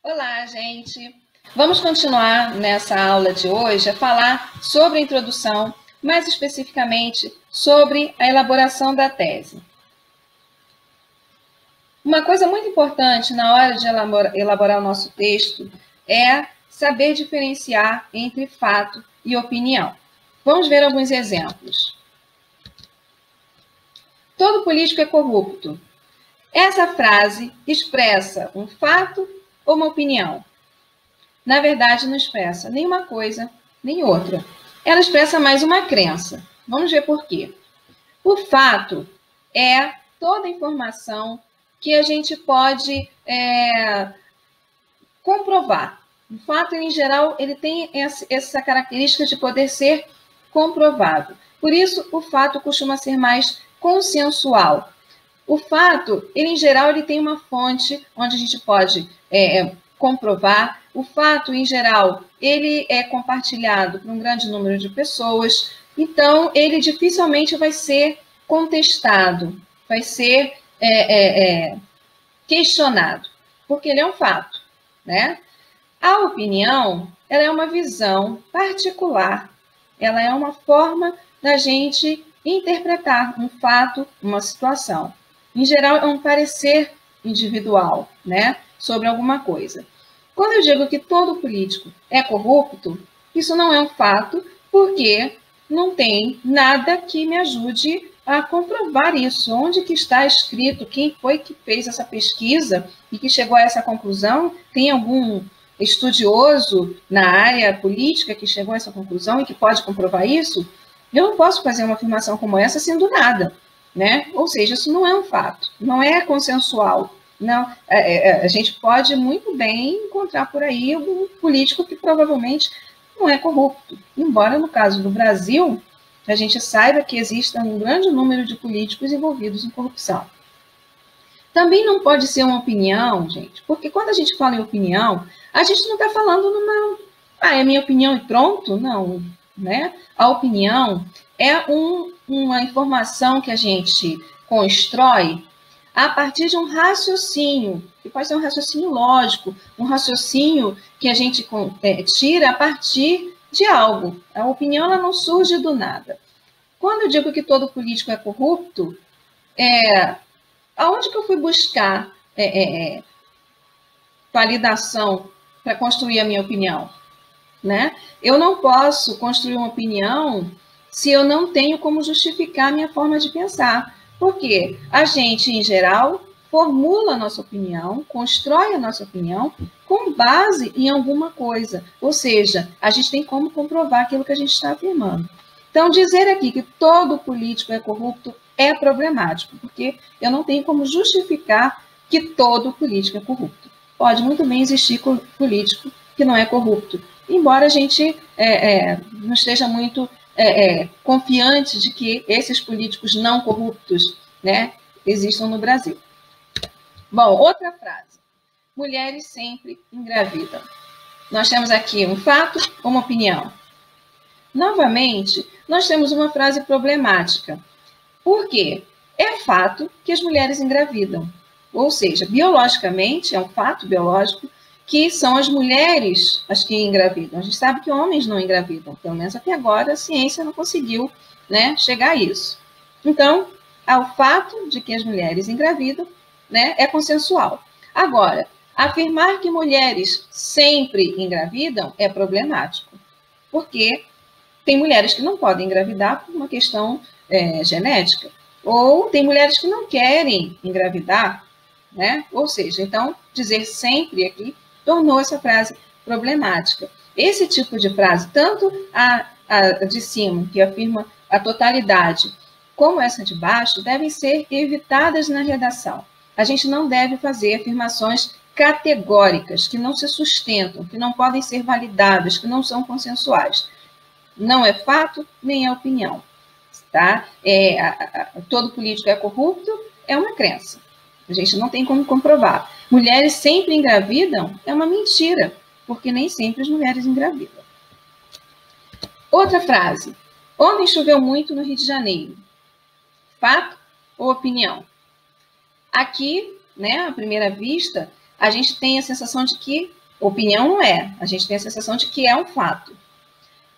Olá, gente! Vamos continuar nessa aula de hoje a falar sobre a introdução, mais especificamente sobre a elaboração da tese. Uma coisa muito importante na hora de elaborar o nosso texto é saber diferenciar entre fato e opinião. Vamos ver alguns exemplos. Todo político é corrupto. Essa frase expressa um fato ou uma opinião? Na verdade, não expressa nem uma coisa, nem outra. Ela expressa mais uma crença. Vamos ver por quê. O fato é toda informação que a gente pode comprovar. O fato, em geral, ele tem essa característica de poder ser comprovado. Por isso, o fato costuma ser mais consensual. O fato, ele, em geral, ele tem uma fonte onde a gente pode comprovar. O fato, em geral, ele é compartilhado por um grande número de pessoas, então ele dificilmente vai ser contestado, vai ser questionado, porque ele é um fato, né? A opinião, ela é uma visão particular, ela é uma forma da gente interpretar um fato, uma situação. Em geral, é um parecer individual, né, sobre alguma coisa. Quando eu digo que todo político é corrupto, isso não é um fato, porque não tem nada que me ajude a comprovar isso. Onde que está escrito? Quem foi que fez essa pesquisa e que chegou a essa conclusão? Tem algum estudioso na área política que chegou a essa conclusão e que pode comprovar isso? Eu não posso fazer uma afirmação como essa sendo nada, né? Ou seja, isso não é um fato, não é consensual. Não, a gente pode muito bem encontrar por aí um político que provavelmente não é corrupto. Embora, no caso do Brasil, a gente saiba que existe um grande número de políticos envolvidos em corrupção. Também não pode ser uma opinião, gente, porque quando a gente fala em opinião, a gente não está falando numa... é minha opinião e pronto? Não, né? A opinião é uma informação que a gente constrói a partir de um raciocínio, que pode ser um raciocínio lógico, um raciocínio que a gente tira a partir de algo. A opinião ela não surge do nada. Quando eu digo que todo político é corrupto, aonde que eu fui buscar validação para construir a minha opinião? Né? Eu não posso construir uma opinião se eu não tenho como justificar a minha forma de pensar. Porque a gente, em geral, formula a nossa opinião, constrói a nossa opinião com base em alguma coisa. Ou seja, a gente tem como comprovar aquilo que a gente está afirmando. Então, dizer aqui que todo político é corrupto é problemático, porque eu não tenho como justificar que todo político é corrupto. Pode muito bem existir político que não é corrupto, embora a gente não esteja muito confiante de que esses políticos não corruptos, né, existam no Brasil. Bom, outra frase. Mulheres sempre engravidam. Nós temos aqui um fato ou uma opinião? Novamente, nós temos uma frase problemática. Por quê? É fato que as mulheres engravidam. Ou seja, biologicamente, é um fato biológico que são as mulheres as que engravidam. A gente sabe que homens não engravidam, pelo menos até agora a ciência não conseguiu, né, chegar a isso. Então, o fato de que as mulheres engravidam, né, é consensual. Agora, afirmar que mulheres sempre engravidam é problemático, porque tem mulheres que não podem engravidar por uma questão genética, ou tem mulheres que não querem engravidar, né? Ou seja, então, dizer sempre aqui tornou essa frase problemática. Esse tipo de frase, tanto a de cima, que afirma a totalidade, como essa de baixo, devem ser evitadas na redação. A gente não deve fazer afirmações categóricas, que não se sustentam, que não podem ser validadas, que não são consensuais. Não é fato, nem é opinião. Tá? Todo político é corrupto, é uma crença. A gente não tem como comprovar. Mulheres sempre engravidam é uma mentira, porque nem sempre as mulheres engravidam. Outra frase. Ontem choveu muito no Rio de Janeiro. Fato ou opinião? Aqui, né, à primeira vista, a gente tem a sensação de que opinião não é, a gente tem a sensação de que é um fato.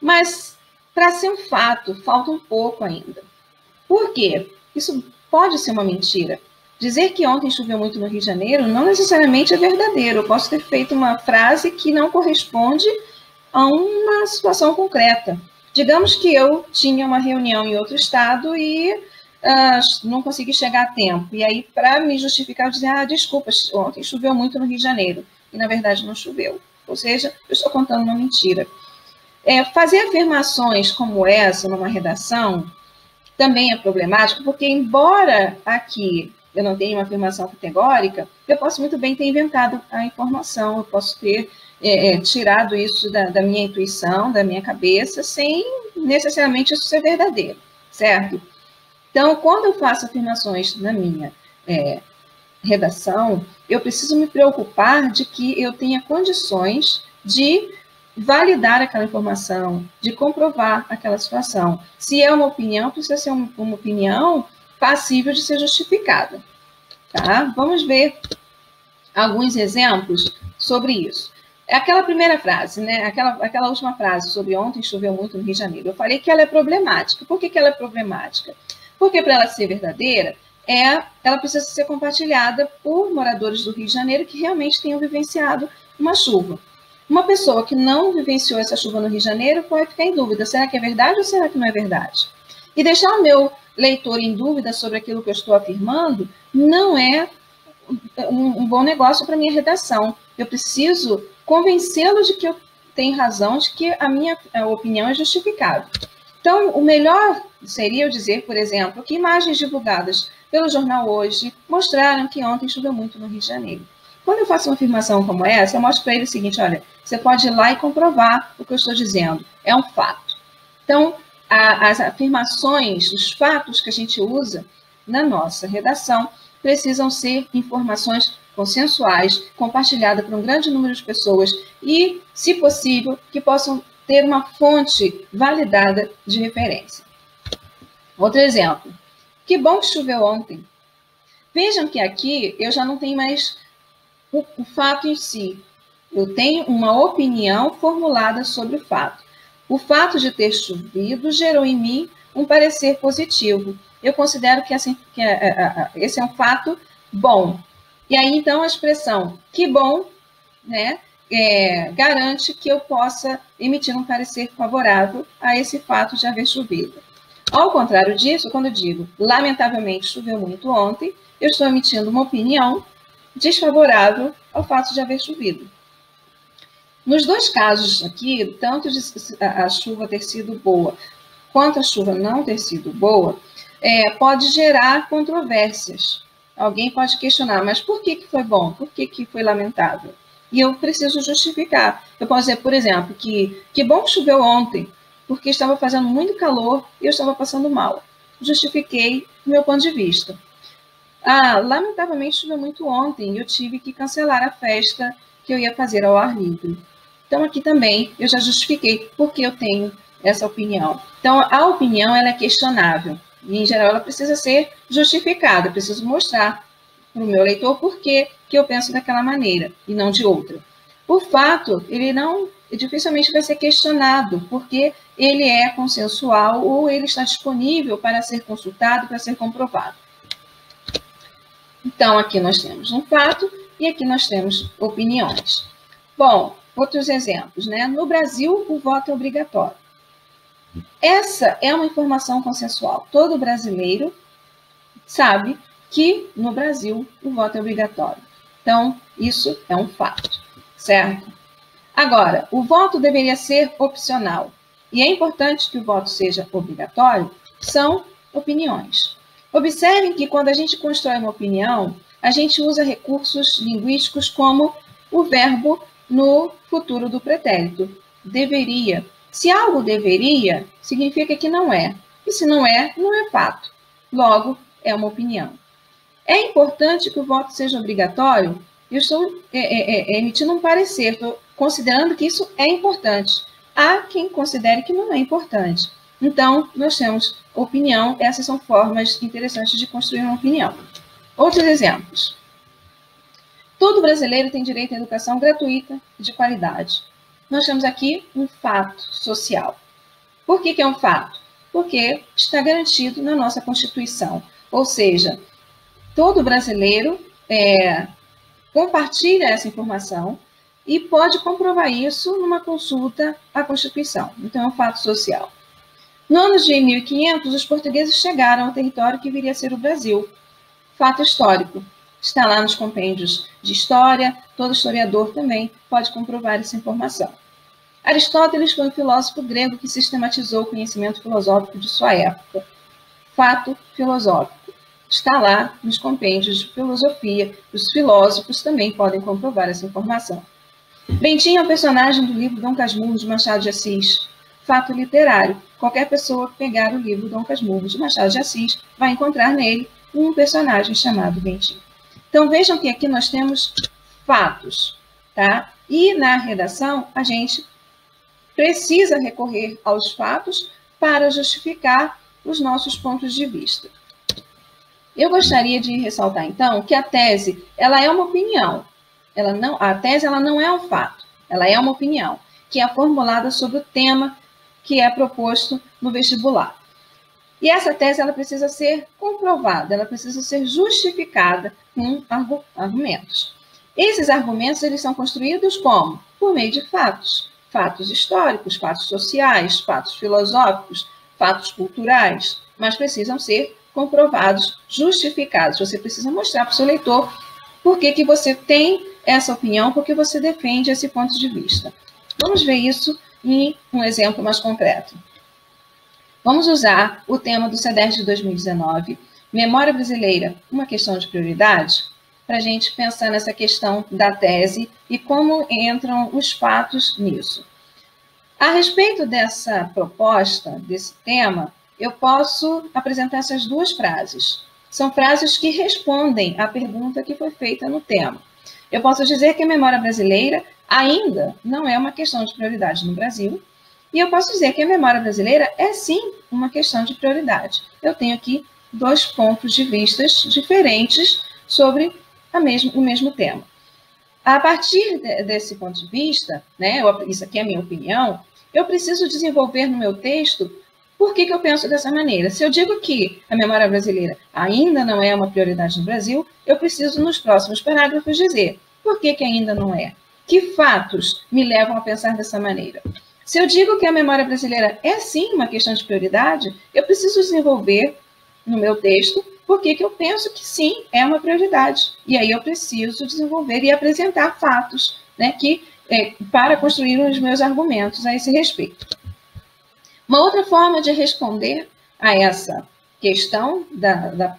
Mas, para ser um fato, falta um pouco ainda. Por quê? Isso pode ser uma mentira. Dizer que ontem choveu muito no Rio de Janeiro não necessariamente é verdadeiro. Eu posso ter feito uma frase que não corresponde a uma situação concreta. Digamos que eu tinha uma reunião em outro estado e não consegui chegar a tempo. E aí, para me justificar, eu dizer, desculpa, ontem choveu muito no Rio de Janeiro. E, na verdade, não choveu. Ou seja, eu estou contando uma mentira. Fazer afirmações como essa numa redação também é problemático, porque, embora aqui eu não tenha uma afirmação categórica, eu posso muito bem ter inventado a informação, eu posso ter tirado isso da minha intuição, da minha cabeça, sem necessariamente isso ser verdadeiro, certo? Então, quando eu faço afirmações na minha redação, eu preciso me preocupar de que eu tenha condições de validar aquela informação, de comprovar aquela situação. Se é uma opinião, precisa ser uma opinião passível de ser justificada. Tá? Vamos ver alguns exemplos sobre isso. Aquela primeira frase, né? Aquela última frase sobre ontem choveu muito no Rio de Janeiro. Eu falei que ela é problemática. Por que ela é problemática? Porque para ela ser verdadeira, ela precisa ser compartilhada por moradores do Rio de Janeiro que realmente tenham vivenciado uma chuva. Uma pessoa que não vivenciou essa chuva no Rio de Janeiro pode ficar em dúvida, será que é verdade ou será que não é verdade? E deixar o meu leitor em dúvida sobre aquilo que eu estou afirmando não é um bom negócio para a minha redação. Eu preciso convencê-lo de que eu tenho razão, de que a minha opinião é justificável. Então, o melhor seria eu dizer, por exemplo, que imagens divulgadas pelo jornal Hoje mostraram que ontem choveu muito no Rio de Janeiro. Quando eu faço uma afirmação como essa, eu mostro para ele o seguinte, olha, você pode ir lá e comprovar o que eu estou dizendo. É um fato. Então, as afirmações, os fatos que a gente usa na nossa redação precisam ser informações consensuais, compartilhadas por um grande número de pessoas e, se possível, que possam ter uma fonte validada de referência. Outro exemplo. Que bom que choveu ontem. Vejam que aqui eu já não tenho mais o fato em si. Eu tenho uma opinião formulada sobre o fato. O fato de ter chovido gerou em mim um parecer positivo. Eu considero que esse é um fato bom. E aí, então, a expressão que bom, né, garante que eu possa emitir um parecer favorável a esse fato de haver chovido. Ao contrário disso, quando eu digo lamentavelmente choveu muito ontem, eu estou emitindo uma opinião desfavorável ao fato de haver chovido. Nos dois casos aqui, tanto a chuva ter sido boa quanto a chuva não ter sido boa, pode gerar controvérsias. Alguém pode questionar, mas por que foi bom? Por que foi lamentável? E eu preciso justificar. Eu posso dizer, por exemplo, que bom que choveu ontem, porque estava fazendo muito calor e eu estava passando mal. Justifiquei o meu ponto de vista. Lamentavelmente choveu muito ontem e eu tive que cancelar a festa que eu ia fazer ao ar livre. Então, aqui também eu já justifiquei porque eu tenho essa opinião. Então, a opinião ela é questionável e, em geral, ela precisa ser justificada. Eu preciso mostrar para o meu leitor por que eu penso daquela maneira e não de outra. O fato, ele dificilmente vai ser questionado porque ele é consensual ou ele está disponível para ser consultado, para ser comprovado. Então, aqui nós temos um fato e aqui nós temos opiniões. Bom, outros exemplos, né? No Brasil, o voto é obrigatório. Essa é uma informação consensual. Todo brasileiro sabe que no Brasil o voto é obrigatório. Então, isso é um fato, certo? Agora, o voto deveria ser opcional. E é importante que o voto seja obrigatório, são opiniões. Observem que quando a gente constrói uma opinião, a gente usa recursos linguísticos como o verbo no futuro do pretérito. Deveria. Se algo deveria, significa que não é. E se não é, não é fato. Logo, é uma opinião. É importante que o voto seja obrigatório? Eu estou emitindo um parecer, estou considerando que isso é importante. Há quem considere que não é importante. Então, nós temos opinião, essas são formas interessantes de construir uma opinião. Outros exemplos. Todo brasileiro tem direito à educação gratuita e de qualidade. Nós temos aqui um fato social. Por que é um fato? Porque está garantido na nossa Constituição. Ou seja, todo brasileiro compartilha essa informação e pode comprovar isso numa consulta à Constituição. Então, é um fato social. No ano de 1500, os portugueses chegaram ao território que viria a ser o Brasil. Fato histórico. Está lá nos compêndios de história, todo historiador também pode comprovar essa informação. Aristóteles foi um filósofo grego que sistematizou o conhecimento filosófico de sua época. Fato filosófico. Está lá nos compêndios de filosofia. Os filósofos também podem comprovar essa informação. Bentinho é um personagem do livro Dom Casmurro de Machado de Assis. Fato literário. Qualquer pessoa que pegar o livro Dom Casmurro de Machado de Assis vai encontrar nele um personagem chamado Bentinho. Então, vejam que aqui nós temos fatos, tá? E na redação, a gente precisa recorrer aos fatos para justificar os nossos pontos de vista. Eu gostaria de ressaltar, então, que a tese, ela é uma opinião. A tese, ela não é um fato. Ela é uma opinião, que é formulada sobre o tema que é proposto no vestibular. E essa tese, ela precisa ser comprovada, ela precisa ser justificada com argumentos. Esses argumentos, eles são construídos como? Por meio de fatos. Fatos históricos, fatos sociais, fatos filosóficos, fatos culturais, mas precisam ser comprovados, justificados. Você precisa mostrar para o seu leitor por que você tem essa opinião, por que você defende esse ponto de vista. Vamos ver isso em um exemplo mais concreto. Vamos usar o tema do CEDERJ de 2019, Memória Brasileira, uma questão de prioridade, para a gente pensar nessa questão da tese e como entram os fatos nisso. A respeito dessa proposta, desse tema, eu posso apresentar essas duas frases. São frases que respondem à pergunta que foi feita no tema. Eu posso dizer que a memória brasileira ainda não é uma questão de prioridade no Brasil, e eu posso dizer que a memória brasileira é sim uma questão de prioridade. Eu tenho aqui dois pontos de vista diferentes sobre o mesmo tema. A partir desse ponto de vista, né, isso aqui é a minha opinião, eu preciso desenvolver no meu texto por que eu penso dessa maneira. Se eu digo que a memória brasileira ainda não é uma prioridade no Brasil, eu preciso, nos próximos parágrafos, dizer por que ainda não é. Que fatos me levam a pensar dessa maneira? Se eu digo que a memória brasileira é sim uma questão de prioridade, eu preciso desenvolver no meu texto por que eu penso que sim, é uma prioridade. E aí eu preciso desenvolver e apresentar fatos, né, para construir os meus argumentos a esse respeito. Uma outra forma de responder a essa questão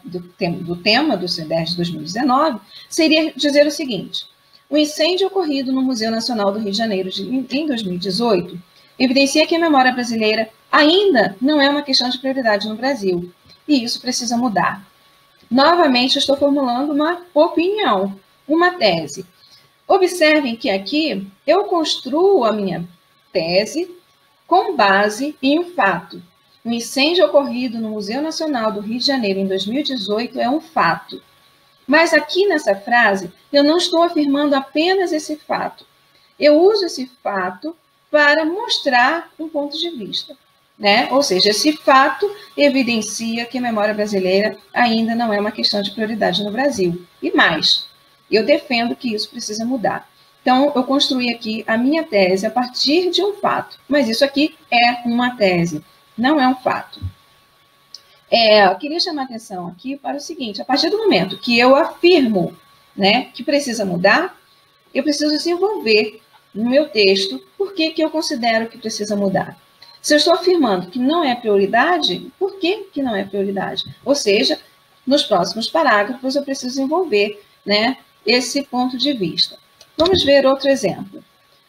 do tema do CEDERJ de 2019 seria dizer o seguinte: o incêndio ocorrido no Museu Nacional do Rio de Janeiro em 2018 evidencia que a memória brasileira ainda não é uma questão de prioridade no Brasil, e isso precisa mudar. Novamente, eu estou formulando uma opinião, uma tese. Observem que aqui eu construo a minha tese com base em um fato. O incêndio ocorrido no Museu Nacional do Rio de Janeiro em 2018 é um fato. Mas aqui nessa frase, eu não estou afirmando apenas esse fato. Eu uso esse fato para mostrar um ponto de vista, né? Ou seja, esse fato evidencia que a memória brasileira ainda não é uma questão de prioridade no Brasil. E mais, eu defendo que isso precisa mudar. Então, eu construí aqui a minha tese a partir de um fato, mas isso aqui é uma tese, não é um fato. Eu queria chamar a atenção aqui para o seguinte: a partir do momento que eu afirmo, né, que precisa mudar, eu preciso desenvolver no meu texto por que eu considero que precisa mudar. Se eu estou afirmando que não é prioridade, por que não é prioridade? Ou seja, nos próximos parágrafos eu preciso desenvolver, né, esse ponto de vista. Vamos ver outro exemplo.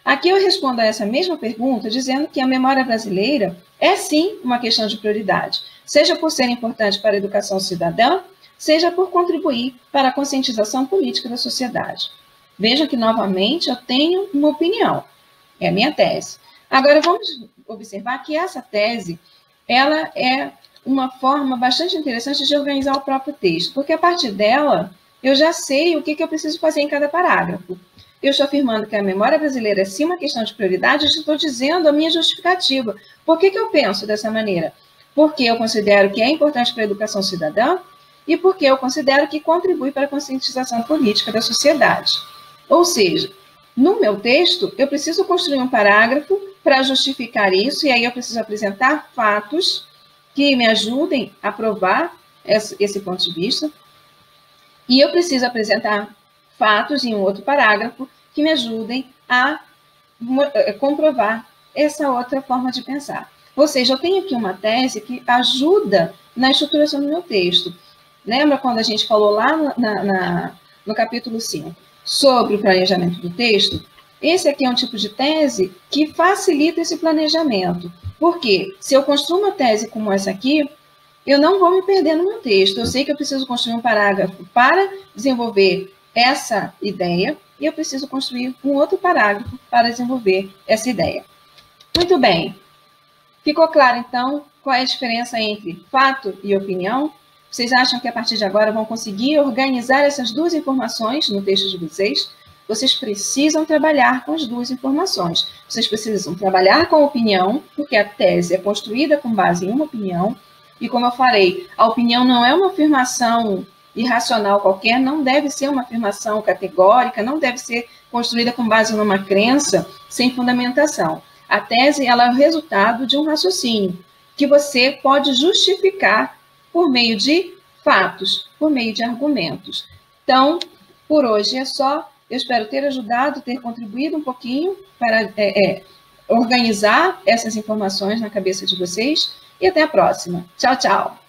Aqui eu respondo a essa mesma pergunta dizendo que a memória brasileira é sim uma questão de prioridade, seja por ser importante para a educação cidadã, seja por contribuir para a conscientização política da sociedade. Vejam que, novamente, eu tenho uma opinião, é a minha tese. Agora, vamos observar que essa tese, ela é uma forma bastante interessante de organizar o próprio texto, porque a partir dela, eu já sei o que eu preciso fazer em cada parágrafo. Eu estou afirmando que a memória brasileira é sim uma questão de prioridade, eu estou dizendo a minha justificativa. Por que eu penso dessa maneira? Porque eu considero que é importante para a educação cidadã e porque eu considero que contribui para a conscientização política da sociedade. Ou seja, no meu texto, eu preciso construir um parágrafo para justificar isso, e aí eu preciso apresentar fatos que me ajudem a provar esse ponto de vista, e eu preciso apresentar fatos em um outro parágrafo que me ajudem a comprovar essa outra forma de pensar. Ou seja, eu tenho aqui uma tese que ajuda na estruturação do meu texto. Lembra quando a gente falou lá no capítulo 5 sobre o planejamento do texto? Esse aqui é um tipo de tese que facilita esse planejamento. Porque se eu construo uma tese como essa aqui, eu não vou me perder no meu texto. Eu sei que eu preciso construir um parágrafo para desenvolver essa ideia e eu preciso construir um outro parágrafo para desenvolver essa ideia. Muito bem. Ficou claro, então, qual é a diferença entre fato e opinião? Vocês acham que a partir de agora vão conseguir organizar essas duas informações no texto de vocês? Vocês precisam trabalhar com as duas informações. Vocês precisam trabalhar com a opinião, porque a tese é construída com base em uma opinião. E como eu falei, a opinião não é uma afirmação irracional qualquer, não deve ser uma afirmação categórica, não deve ser construída com base numa crença sem fundamentação. A tese ela é o resultado de um raciocínio que você pode justificar por meio de fatos, por meio de argumentos. Então, por hoje é só. Eu espero ter ajudado, ter contribuído um pouquinho para organizar essas informações na cabeça de vocês. E até a próxima. Tchau, tchau.